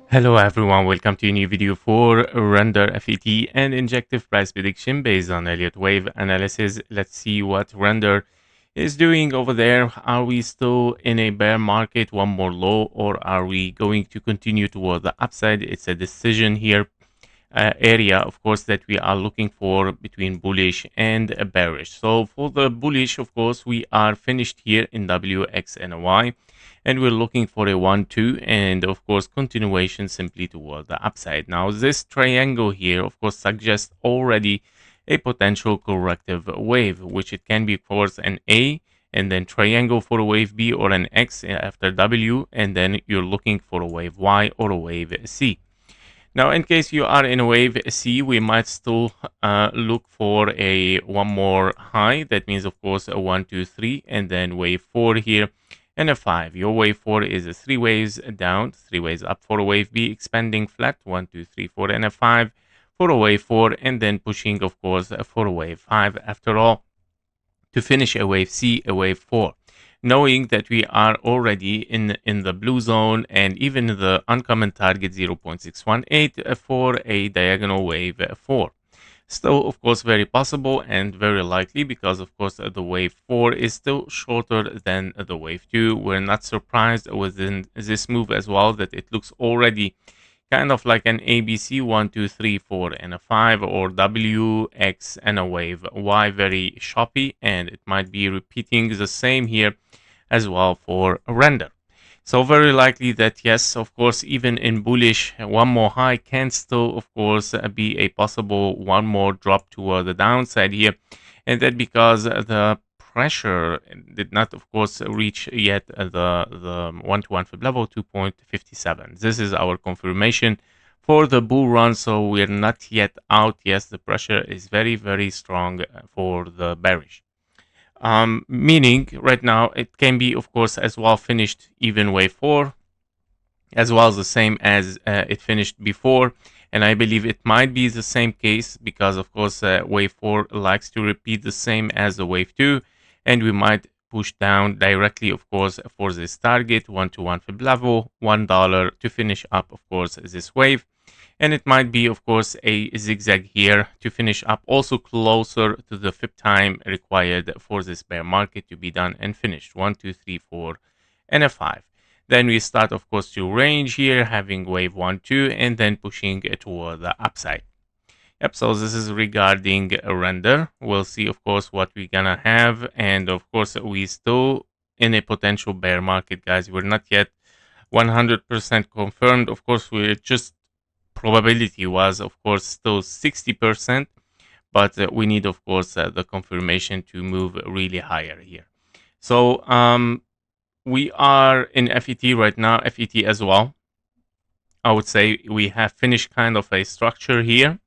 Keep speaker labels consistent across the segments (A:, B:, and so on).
A: Hello everyone, welcome to a new video for Render FET and Injective price prediction based on Elliott Wave analysis. Let's see what Render is doing over there. Are we still in a bear market, one more low, or are we going to continue toward the upside? It's a decision here area, of course, that we are looking for between bullish and bearish. So for the bullish, of course, we are finished here in WXNY. And we're looking for a 1-2 and of course continuation simply toward the upside. Now this triangle here of course suggests already a potential corrective wave, which it can be of course an A and then triangle for a wave B, or an X after W, and then you're looking for a wave Y or a wave C. Now in case you are in a wave C, we might still look for a one more high. That means of course a 1, 2, 3 and then wave 4 here. And a 5. Your wave 4 is a 3 waves down, 3 waves up for a wave B, expanding flat, 1, 2, 3, 4, and a 5 for a wave 4, and then pushing, of course, for a wave 5 after all, to finish a wave C, a wave 4. Knowing that we are already in the blue zone and even the uncommon target 0.618 for a diagonal wave 4. Still, of course, very possible and very likely because, of course, the wave 4 is still shorter than the wave 2. We're not surprised within this move as well that it looks already kind of like an ABC 1, 2, 3, 4, and a 5, or W, X, and a wave Y, very choppy, and it might be repeating the same here as well for Render. So very likely that yes, of course, even in bullish, one more high can still, of course, be a possible one more drop toward the downside here. And that because the pressure did not, of course, reach yet the one-to-one fib level 2.57. This is our confirmation for the bull run. So we're not yet out. Yes, the pressure is very, very strong for the bearish. Meaning right now it can be of course as well finished even wave 4 as well as the same as it finished before, and I believe it might be the same case because of course wave 4 likes to repeat the same as the wave 2, and we might push down directly of course for this target 1-to-1 fib level $1 to finish up of course this wave. And it might be, of course, a zigzag here to finish up also closer to the fib time required for this bear market to be done and finished. 1, 2, 3, 4, and a 5. Then we start, of course, to range here, having wave 1, 2, and then pushing it toward the upside. Yep, so this is regarding a render. We'll see, of course, what we're gonna have. And, of course, we still in a potential bear market, guys. We're not yet 100% confirmed. Of course, we're just probability was of course still 60%, but we need of course the confirmation to move really higher here. So we are in FET right now, FET as well. I would say we have finished kind of a structure here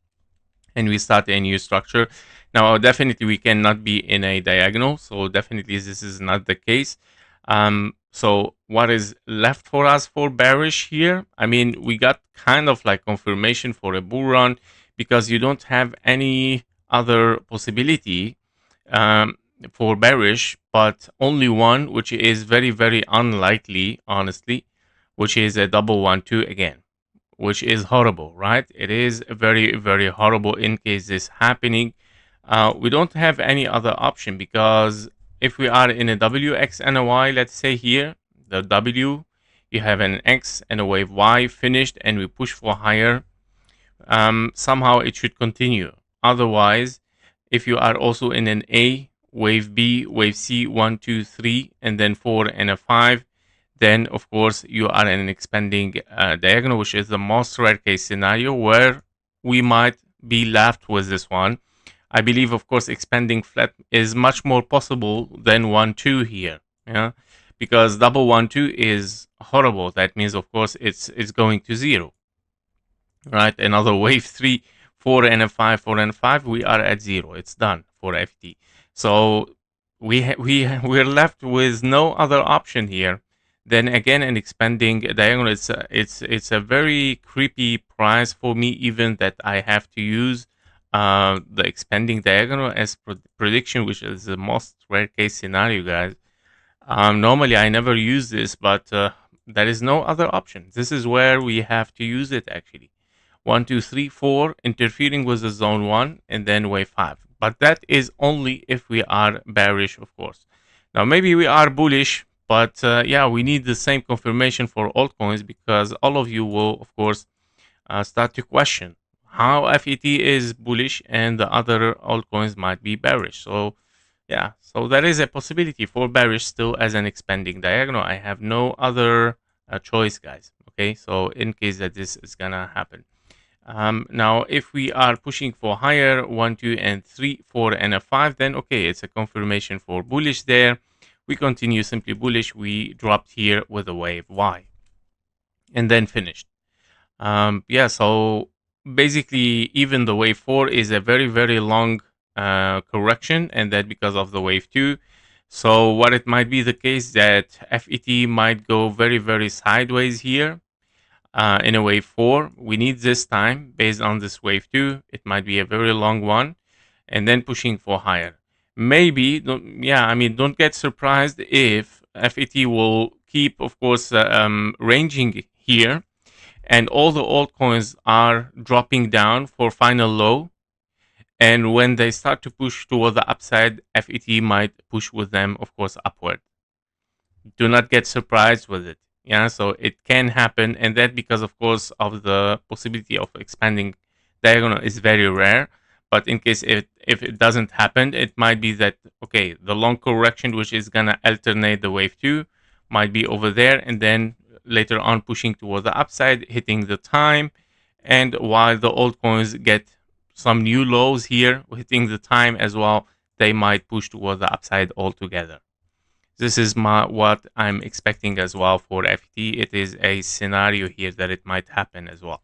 A: and we start a new structure. Now definitely we cannot be in a diagonal, so definitely this is not the case. So what is left for us for bearish here? I mean, we got kind of like confirmation for a bull run because you don't have any other possibility for bearish, but only one, which is very, very unlikely, honestly, which is a double 1-2 again, which is horrible, right? It is very, very horrible in case this happening. We don't have any other option because if we are in a W, X, and a Y, let's say here, the W, you have an X and a wave Y finished, and we push for higher, somehow it should continue. Otherwise, if you are also in an A, wave B, wave C, 1, 2, 3, and then 4 and a 5, then of course you are in an expanding diagonal, which is the most rare case scenario where we might be left with this one. I believe, of course, expanding flat is much more possible than 1-2 here, yeah, because double 1-2 is horrible. That means, of course, it's going to 0, right? Another wave 3, 4 and a 5, 4 and a 5, we are at 0. It's done for FT. So we're left with no other option here. Then again, an expanding diagonal. It's a very creepy price for me, even that I have to use the expanding diagonal as prediction, which is the most rare case scenario, guys. Normally, I never use this, but there is no other option. This is where we have to use it actually. 1, 2, 3, 4, interfering with the zone 1 and then wave 5. But that is only if we are bearish, of course. Now, maybe we are bullish, but yeah, we need the same confirmation for altcoins because all of you will, of course, start to question how FET is bullish and the other altcoins might be bearish. So yeah, so there is a possibility for bearish still as an expanding diagonal. I have no other choice, guys. Okay, so in case that this is gonna happen. Now, if we are pushing for higher 1, 2, and 3, 4, and a 5, then okay, it's a confirmation for bullish there. We continue simply bullish. We dropped here with a wave Y and then finished. Yeah, so basically, even the wave 4 is a very, very long correction, and that because of the wave 2. So what it might be the case that FET might go very, very sideways here in a wave 4. We need this time based on this wave 2. It might be a very long one, and then pushing for higher. Maybe, yeah, I mean, don't get surprised if FET will keep, of course, ranging here, and all the altcoins are dropping down for final low. And when they start to push toward the upside, FET might push with them, of course, upward. Do not get surprised with it. Yeah, so it can happen, and that because, of course, of the possibility of expanding diagonal is very rare. But in case if it doesn't happen, it might be that, okay, the long correction, which is going to alternate the wave 2, might be over there, and then later on pushing toward the upside, hitting the time. And while the altcoins get some new lows here, hitting the time as well, they might push toward the upside altogether. This is what I'm expecting as well for FET. It is a scenario here that it might happen as well.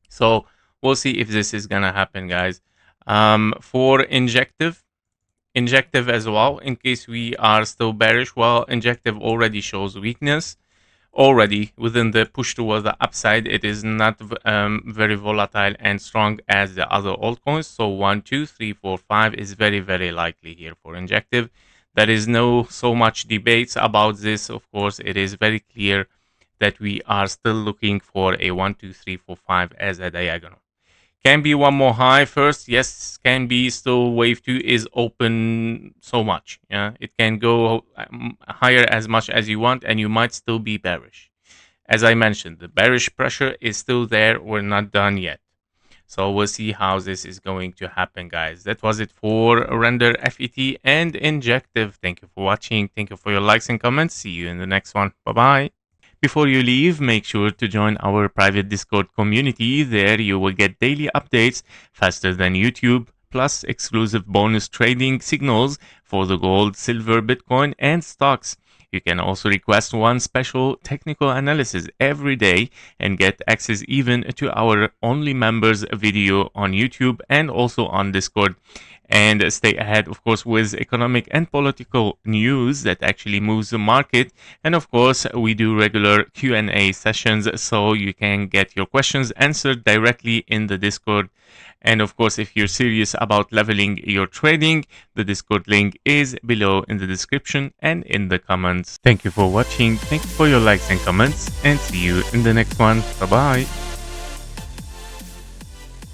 A: So we'll see if this is gonna happen, guys. For INJECTIVE as well, in case we are still bearish, well, INJECTIVE already shows weakness. Already within the push towards the upside, it is not very volatile and strong as the other altcoins. So 1, 2, 3, 4, 5 is very, very likely here for INJECTIVE. There is no so much debates about this. Of course, it is very clear that we are still looking for a 1, 2, 3, 4, 5 as a diagonal. Can be one more high first. Yes, can be still wave 2 is open so much. Yeah, it can go higher as much as you want, and you might still be bearish. As I mentioned, the bearish pressure is still there. We're not done yet. So we'll see how this is going to happen, guys. That was it for Render, FET, and INJECTIVE. Thank you for watching. Thank you for your likes and comments. See you in the next one. Bye-bye. Before you leave, make sure to join our private Discord community. There you will get daily updates faster than YouTube, plus exclusive bonus trading signals for the gold, silver, Bitcoin, and stocks. You can also request one special technical analysis every day and get access even to our only members video on YouTube and also on Discord. And stay ahead, of course, with economic and political news that actually moves the market. And of course, we do regular Q&A sessions, so you can get your questions answered directly in the Discord. And of course, if you're serious about leveling your trading, the Discord link is below in the description and in the comments. Thank you for watching. Thank you for your likes and comments, and see you in the next one. Bye-bye.